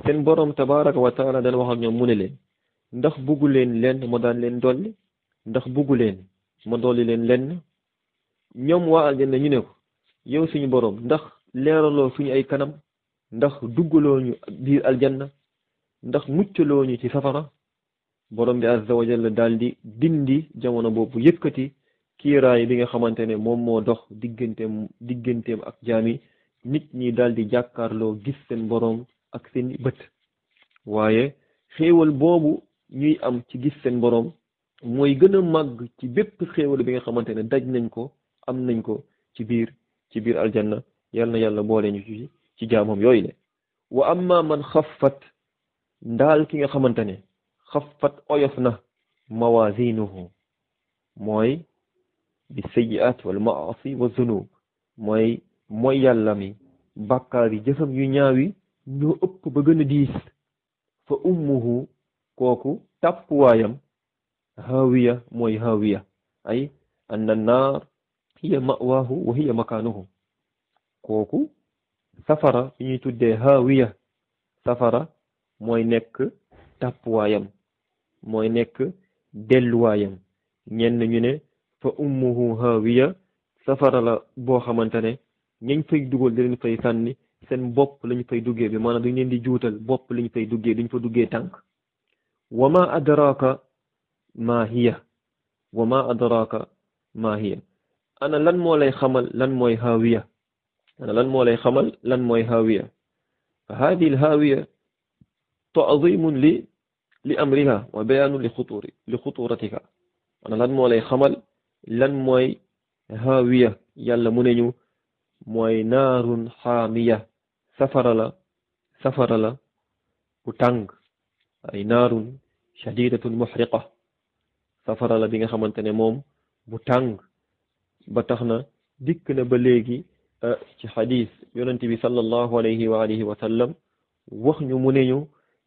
seen borom tabaraka wa taala dana wax ak ñoom mu ne leen ndax buggu leen lenn ma daan leen dolli ndax buggu leen ma dolli leen lenn ñoom waa aljanna ñu ne ko yow suñu borom ndax leeraloo suñu ay kanam ndax duggaloo ñu biir aljanna ndax muccaloo ñu ci safara borom bi azza wa jalla daal di dindi jamono boobu yëkkati kiiraay bi nga xamante ne moom moo dox digganteem ak jaami nit ñi daal di jàkkaarloo gis seen borom ak seen bët waaye xéewal boobu ñuy am ci gis seen borom mooy gën a màgg ci bépp xéewal bi nga xamante ne daj nañ ko am nañ ko ci biir aljanna yal na yàlla boole ñu ci jaamam yooyu le wa amma man xaffat ndaal ki nga xamante ne xaffat oyof na mawazinuhu mooy bi sayyi'at wal ma'asi wa zunub mooy yàlla mi bàkkaar yi jëfam yu ñaawi ñoo ëpp ba gën a diis fa ummuhu kooku tàppuwaayam hawiya mooy hawiya ay anna naar hiya ma'waahu wa hiya makaanuhu kooku safara yi ñuy tuddee hawiya safara mooy nekk tàppuwaayam mooy nekk delluwaayam ñenn ñu ne fa ummuhu hawiya safara la boo xamante ne ñañ fay dugal di leen fay sànni seen bopp lañ fay duggee bi maanaam dañ leen di juutal bopp lañ fay duggee duñ fa duggee tànk wa ma adraka ma hiya ana lan moo lay xamal lan mooy hawiya fa hadihi alhawiya ta'zimun li amriha wa bayaanu li xuturatiha ana lan moo lay xamal lan mooy hawiya yàlla mu ne ñu mooy naarun xaamiya safara la bu tàng ay naarun shadidatun muhriqa safara la bi nga xamante ne moom bu tàng ba tax na dikk na ba léegi ci xadis yonent bi sallallahu alayhi wa alihi wa sallam wax ñu mu ne ñu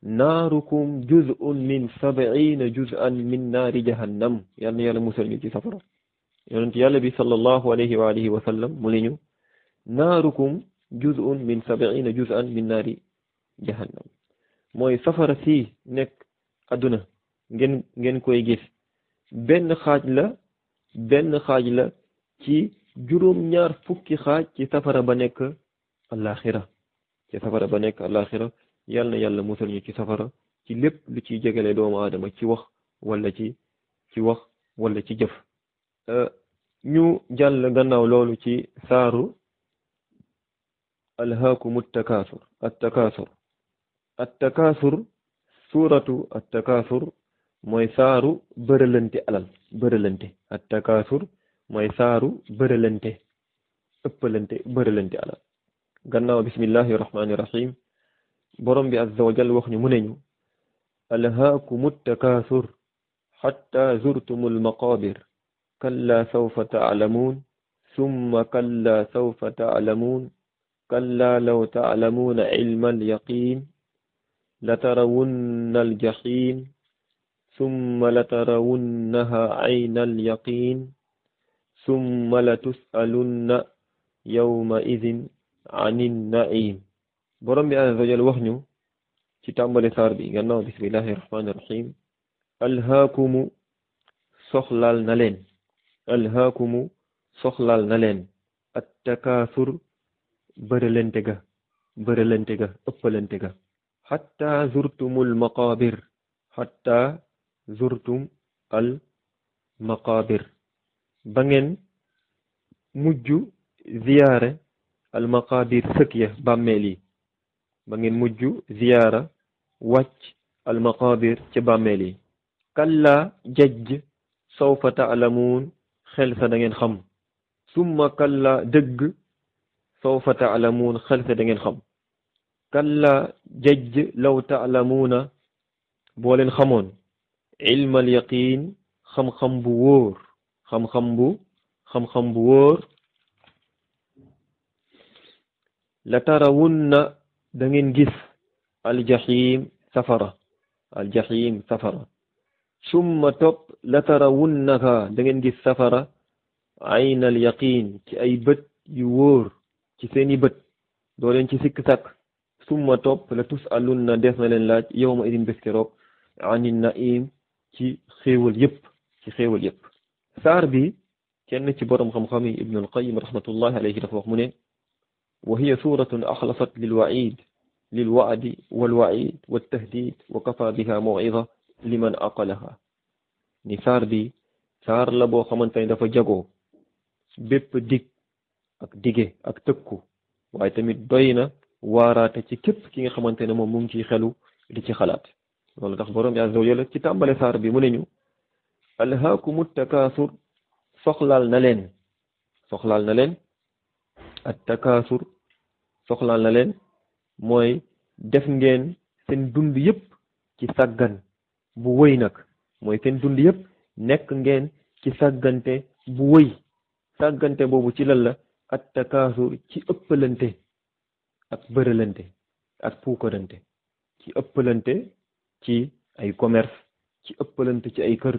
naarukum juz'un min 70 juz'an min naari jahannam yal na yàlla musal ñu ci safara yonent yàlla bi sallallahu alayhi wa alihi wa sallam mu ne ñu naarukum juz'un min 70 juz'an min naari jahannam mooy safara si nekk adduna ngeen koy gis benn xaaj la ci juróom-ñaar fukki xaaj ci safara ba nekk alaxira yal na yàlla musal ñu ci safara ci lépp lu ciy jegale doomu aadama ci wax wala ci jëf ñu jàll gannaaw loolu ci saaru alhaakumu attakaasur suuratu attakaasur mooy saaru bërëlante attakaasur mooy saaru bërëlante alal gannaaw bismillahi rahmaani rahim borom bi azza wa jal wax ñu mu ne ñu alhaakumu takaasur xatta zurtumul maqaabir kalla sawfa taalamuun summa kalla sawfa taalamuun kalla law taalamuuna ilma alyaqiin latarawunna aljaxiim summa latarawunnaha ayna alyaqiin summa latus'alunna yawma idin anin naim borom bi azza wa jal wax ñu ci tàmbali saar bi gannaaw bismillahi rahmaani rahim alhaakumu soxlaal na leen attakaasur bërëlante ga ëppalante ga xatta zurtum al maqabir ba ngeen mujj ziyaare al maqabir sëkk ya bàmmeel yi ba ngeen mujj ziyaara wàcc al maqabir ca bàmmeel yi kalla jajj sawfa taalamuun xel sa da ngeen xam summa kalla dëgg sawfa taalamuun xel sa da ngeen xam kalla jajj law taalamuuna boo leen xamoon ilmal yaqiin xam-xam bu wóor la tarawunna da ngeen gis aljaxiim safara summa topp la tarawunnaha da ngeen gis safara aynal yaqiin ci ay bët yu wóor ci seeni bët doo leen ci sikk sàkk summa topp la tusalunna des na leen laaj yawma idin bés keroog anin naim ci xéewal yépp saar bi kenn ci borom xam-xam yi ibnul qayyim rahmatullahi alayhi dafa wax mu ne wa hiya suratun axlasat lilwaadi walwaid waltahdid wa kafa biha mawida liman aqalaha ni saar bi saar la boo xamante ne dafa jagoo bépp dig ak dige ak tëkku waaye tamit doy na waaraate ci képp ki nga xamante ne moom mu ngi ciy xelu di ci xalaat loolu tax borom bi azza wa jalla ci tàmbale saar bi mu ne ñu alhaakumu takaasur soxlaal na leen at takaasur soxlaal na leen mooy def ngeen seen dund yépp ci sàggan bu wëy nag mooy seen dund yépp nekk ngeen ci sàggante bu wëy sàggante boobu ci lan la at takaasur ci ëppalante ak bëralante ak puukarante ci ëppalante ci ay commerce ci ëppalante ci ay kër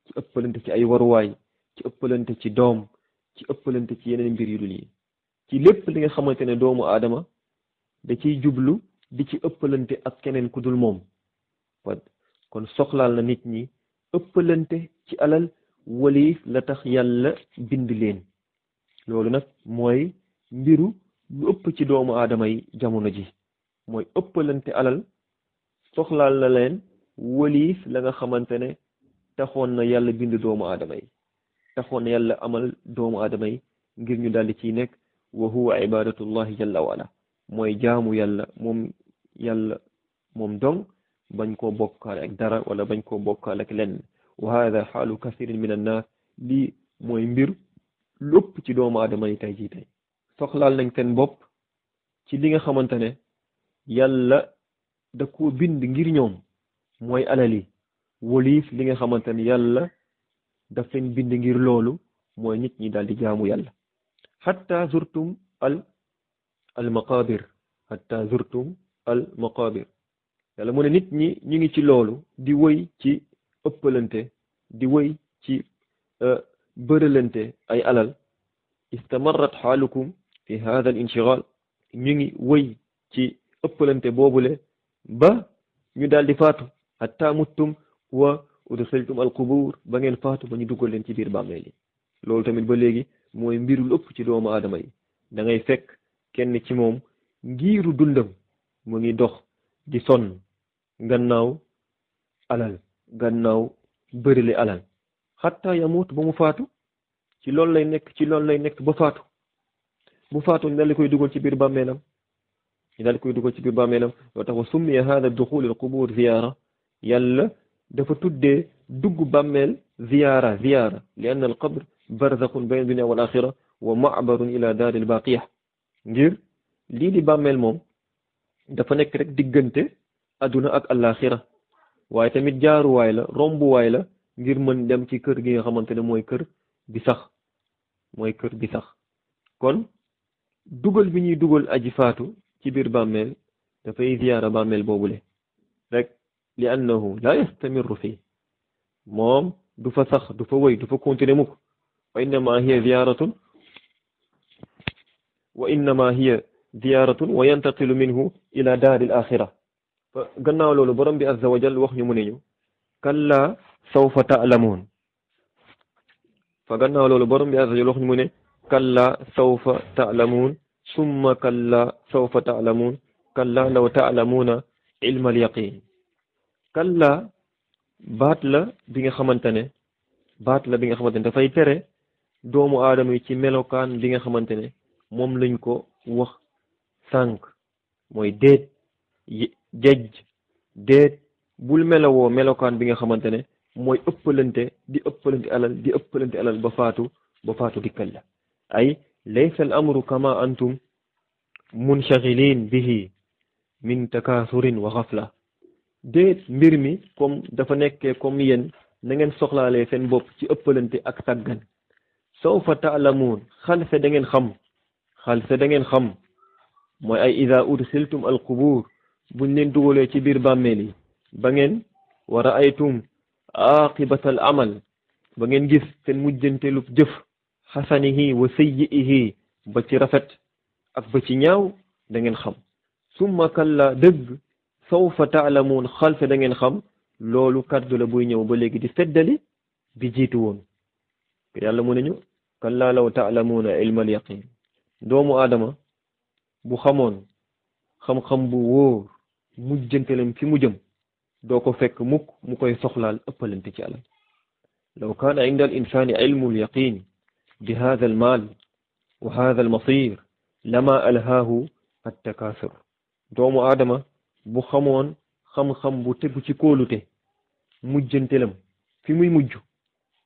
ci ëppalante ci ay waruwaay ci ëppalante ci doom ci ëppalante ci yeneen mbir yu dul yi ci lépp li nga xamante ne doomu aadama da ciy jublu di ci ëppalante ak keneen ku dul moom kon soxlaal na nit ñi ëppalante ci alal waliif la tax yàlla bind leen loolu nag mooy mbiru lu ëpp ci doomu aadama yi jamono ji mooy ëppalante alal soxlaal na leen waliif la nga xamante ne taxoon na yàlla bind doomu aadama yi taxoon na yàlla amal doomu aadama yi ngir ñu daldi ciy nekk wa huwa ibadatullahi jalla wa ala mooy jaamu yàlla moom dong bañ koo bokkaale ak dara wala bañ koo bokkaale ak lenn wa hada xaalu kasirin min annaas lii mooy mbir lépp ci doomu aadama yi tey jii tey soxlaal nañ seen bopp ci li nga xamante ne yàlla da koo bind ngir ñoom mooy alali woliif li nga xamante ne yàlla daf leen bind ngir loolu mooy nit ñi daal di jaamu yàlla hatta zurtum al maqabir yàlla mu ne nit ñi ñu ngi ci loolu di wëy ci ëppalante di wëy ci bëralante ay alal istamarrat xaalukum fi hada al inshigal ñu ngi wëy ci ëppalante boobule ba ñu daal di faatu hatta muttum wa udxiltum al qubur ba ngeen faatu ba ñu dugal leen ci biir bàmmeel yi loolu tamit ba léegi mooy mbirul ëpp ci doomu aadama yi da ngay fekk kenn ci moom ngiiru dundam mu ngi dox di sonn gannaaw alal gannaaw bërile alal hatta yamut ba mu faatu ci loolu lay nekk ba faatu bu faatu ñu daal di koy dugal ci biir bàmmeelam loo tax wa summiya hada duxul al qubur ziyaara yàlla dafa tuddee dugg bàmmeel ziyaara li anna al qabr barzaxun bayna dunia wal axira wa maabarun ila daaril baqiya ngir lii di bàmmeel moom dafa nekk rek diggante adduna ak alaxira waaye tamit jaaruwaay la rombuwaay la ngir mën dem ci kër gi nga xamante ne mooy kër bi sax kon dugal bi ñuy dugal aji faatu ci biir bàmmeel dafay ziyaara bàmmeel boobule rek li annahu la yastamirru fii moom du fa sax du fa wëy du fa continuer mukk wa innama hiya ziyaratun wa yantaqilu minhu ila daaril axira fa gannaaw loolu borom bi azza wa jal wax ñu mu ne ñu kalla sawfa ta'lamuun fa gannaaw loolu borom bi azza wa jal wax ñu mu ne kalla sawfa ta'lamuun summa kalla sawfa ta'lamuun kalla law ta'lamuuna ilmal yaqin kalla baat la bi nga xamante ne dafay tere doomu aadama yi ci melokaan bi nga xamante ne moom lañ ko wax sànq mooy déet déet bul melowoo melokaan bi nga xamante ne mooy ëppalante alal ba faatu dikkal la ay laysa al amru kama antum munshagilin bihi min takasurin wa xafla déet mbir mi comme dafa nekkee comme yéen na ngeen soxlaalee seen bopp ci ëppalante ak sàggan sawfa ta'lamuun xalse da ngeen xam mooy ay ida udxiltum al qubur buñ leen dugalee ci biir bàmmeel yi ba ngeen wa ra'aytum aqibatal amal ba ngeen gis seen mujjanteelu jëf xasanihi wa sayyi'ihi ba ci rafet ak ba ci ñaaw da ngeen xam summa kalla dëgg sawfa ta'lamuun xalse da ngeen xam loolu kaddu la buy ñëw ba léegi di feddali bi jiitu woon yàlla mu ne ñu kalla law ta'lamuuna ilmal yaqin doomu aadama bu xamoon xam-xam bu wóor mujjantelam fi mu jëm doo ko fekk mukk mu koy soxlaal ëppalante ci alal law kaana inda al insani ilmu al yaqin bi hada al mal wa hada al masir lama alhaahu at takasur doomu aadama bu xamoon xam-xam bu tegu ci kóolute mujjantelam fi muy mujj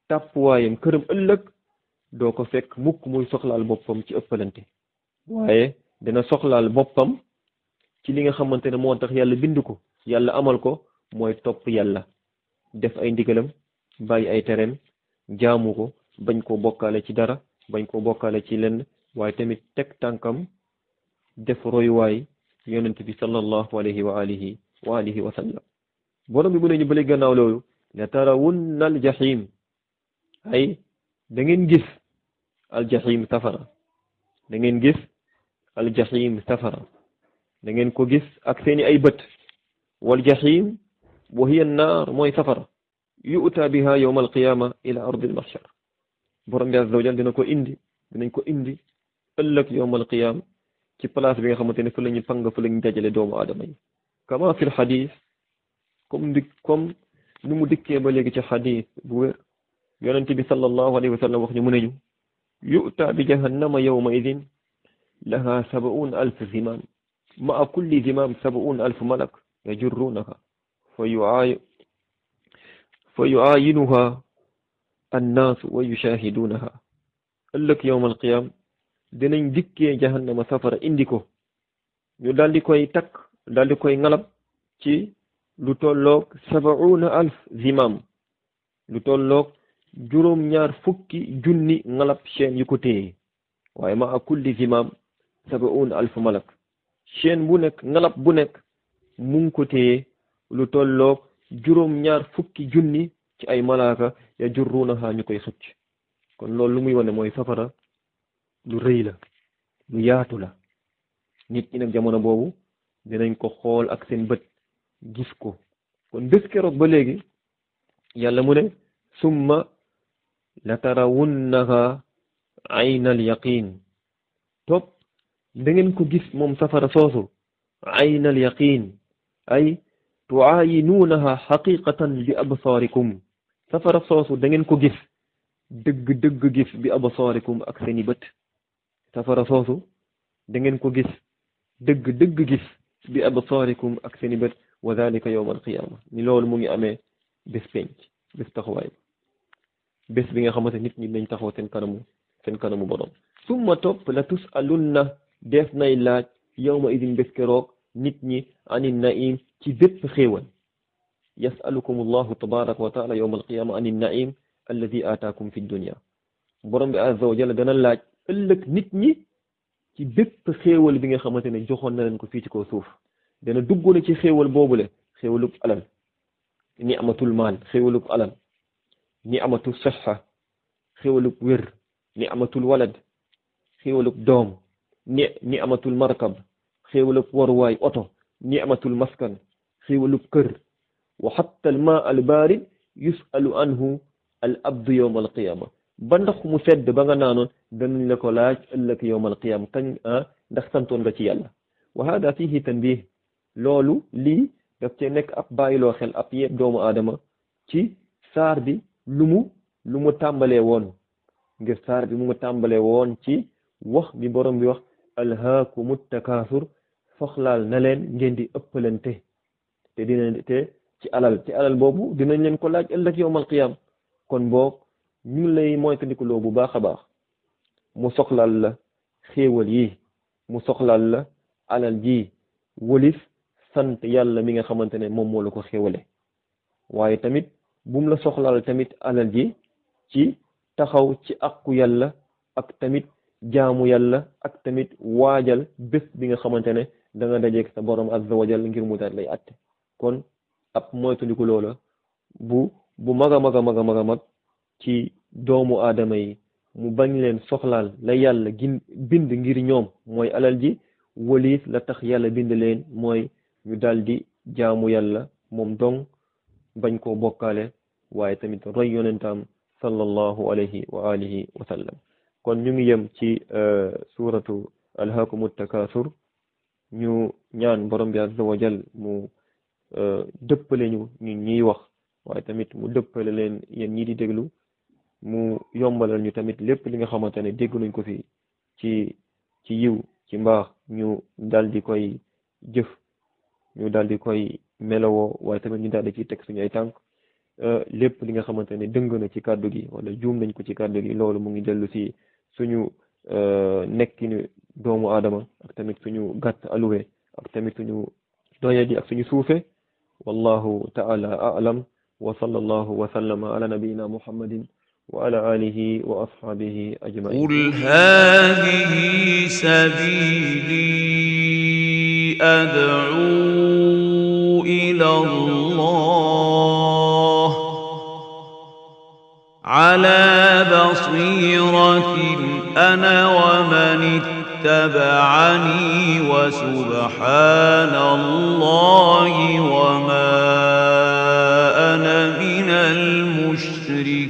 tàppuwaayam këram ëllëg doo ko fekk mukk muy soxlaal boppam ci ëppalante waaye dina soxlaal boppam ci li nga xamante ne moo tax yàlla bind ko yàlla amal ko mooy topp yàlla def ay ndigalam bàyyi ay tereem jaamu ko bañ koo bokkaale ci dara bañ koo bokkaale ci lenn waaye tamit teg tànkam def royuwaay yonent bi sallallahu alayhi wa alihi wa sallam borom bi mu ne ñu bële gannaaw loolu la tarawunna al jahim ay da ngeen gis al jahim safara da ngeen gis al jahim safara da ngeen ko gis ak seeni ay bët wal jahim wa hiya an-naar mooy safara yu'ta biha yawm al-qiyama ila ardi al-mahshar borom bi azza wa jalla dinañ ko indi ëllëg yawm al-qiyama ci place bi nga xamante ne fa la ñu pang fa la ñu dajale doomu aadama yi kama fil xadis comme nu mu dikkee ba léegi ci xadis bu wér yonent bi sallallahu alayhi wa sallam wax ñu mu ne ñu yu'ta bi jahannama yawma idin laha 70,000 zimam ma'a kulli zimam 70,000 malak yajurrunaha fa yu'ayinuha annaas wa yushahidunaha ëllëg yawm al-qiyam dinañ dikkee jahannama safara indi ko ñu daldi koy takk daldi koy ngalab ci lu tolloog 70,000 zimam lu tolloog 2,400,000 ngalab chaîne yu ko téye waaye ma a kulli zimam 70,000 malak chaîne bu nekk ngalab bu nekk mu ngi ko téye lu tolloog juróom-ñaar fukki junni ci ay malaaka ya jurruunaha ñu koy xëcc. kon loolu lu muy wane mooy safara lu rëy la lu yaatu la. nit ñi nag jamono boobu dinañ ko xool ak seen bët gis ko. kon bés keroog ba léegi yàlla mu ne summa la tarawunnaha aynal yaqin, topp da ngeen ko gis moom safara soosu aynal yaqin ay tuaayinuunaha xaqiqatan bi absaarikum. safara soosu da ngeen ko gis dëgg gis bi absaarikum ak seeni bët. safara soosu da ngeen ko gis dëgg gis bi absaarikum ak seeni bët. wa dalika yawm alqiyama, ni loolu mu ngi amee bés penc, bés taxawaay, bés bi nga xamante nit ñi dañ taxaw seen kanamu borom. summa topp la tusalunna def nay laaj yawma idin bés keroog nit ñi anin naim ci bépp xéewal. yasalukum allahu tabaraka wa taala yawma alqiyama anin naim alladi ataakum fi dunya. borom bi azza wa jalla dana laaj ëllëg nit ñi ci bépp xéewal bi nga xamante ne joxoon na leen ko fii ci kaw suuf. dana dugg na ci xéewal boobule xéewalub alal, ni amatul maal, xéewalub alal, ni amatul saxa, xéewalub wér, ni amatul walad, xéewalub doom, ni amatul markab, xéewalub waruwaay oto, ni amatul maskan, xéewalub kër. wa xatta al maa al baarid yusalu anhu al abdu yawma al qiyama. ba ndox mu sedd ba nga naanoon danañ la ko laaj ëllëg yawma al qiyama kañ ndax santoon nga ci yàlla. wa hada fihi tanbih, loolu lii daf cee nekk ab bàyyiloo xel ab yëpp doomu aadama ci saar bi lu mu tàmbalee woon. ngir saar bi mu tàmbalee woon ci wax bi borom bi wax alhaakumu takaasur, soxlaal na leen ngeen di ëppalante te ci alal boobu dinañ leen ko laaj ëllëg yawmal qiyaam. kon boog ñu ngi lay moytandikuloo bu baax a baax mu soxlaal la xéewal yi, mu soxlaal la alal ji wëlif sant yàlla mi nga xamante ne moom moo la ko xéwale. waaye tamit bum la soxlaal tamit alal ji ci taxaw ci àqu yàlla ak tamit jaamu yàlla ak tamit waajal bés bi nga xamante ne da nga dajeeg sa borom azza wa jalla ngir mu daal lay atte. kon ab moytandiku loola bu mag a mag ci doomu aadama yi mu bañ leen soxlaal la yàlla bind ngir ñoom mooy alal ji wëliif la tax yàlla bind leen mooy ñu daldi jaamu yàlla moom dong bañ koo bokkaale waaye tamit roy yonentam sallallahu alayhi wa alihi wa sallam. kon ñu ngi yem ci suratu alhaakumu takaasur. ñu ñaan borom bi azza wa jal mu dëppale ñu ñiy wax waaye tamit mu dëppale leen yéen ñi di déglu, mu yombalal ñu tamit lépp li nga xamante ne dégg nañ ko fi ci yiw ci mbaax ñu daldi koy jëf, ñu daldi koy melowoo waaye tamit ñu daldi ciy teg suñu ay tànk. lépp li nga xamante ne dëng na ci kàddu gi wala juum nañ ko ci kàddu gi loolu mu ngi dellu ci suñu nekkinu doomu aadama ak tamit suñu gàtt aluwe ak tamit suñu doyadi ak suñu suufe. wallahu ta'ala a'lam wa sallallahu wa sallama ala nabiyyina muhammadin wa ala alihi wa ashabihi ajma'in. qul hadhihi sabili ad'u ila Allah ala basiratin ana wa man اتبعني وسبحان الله وما أنا من المشركين.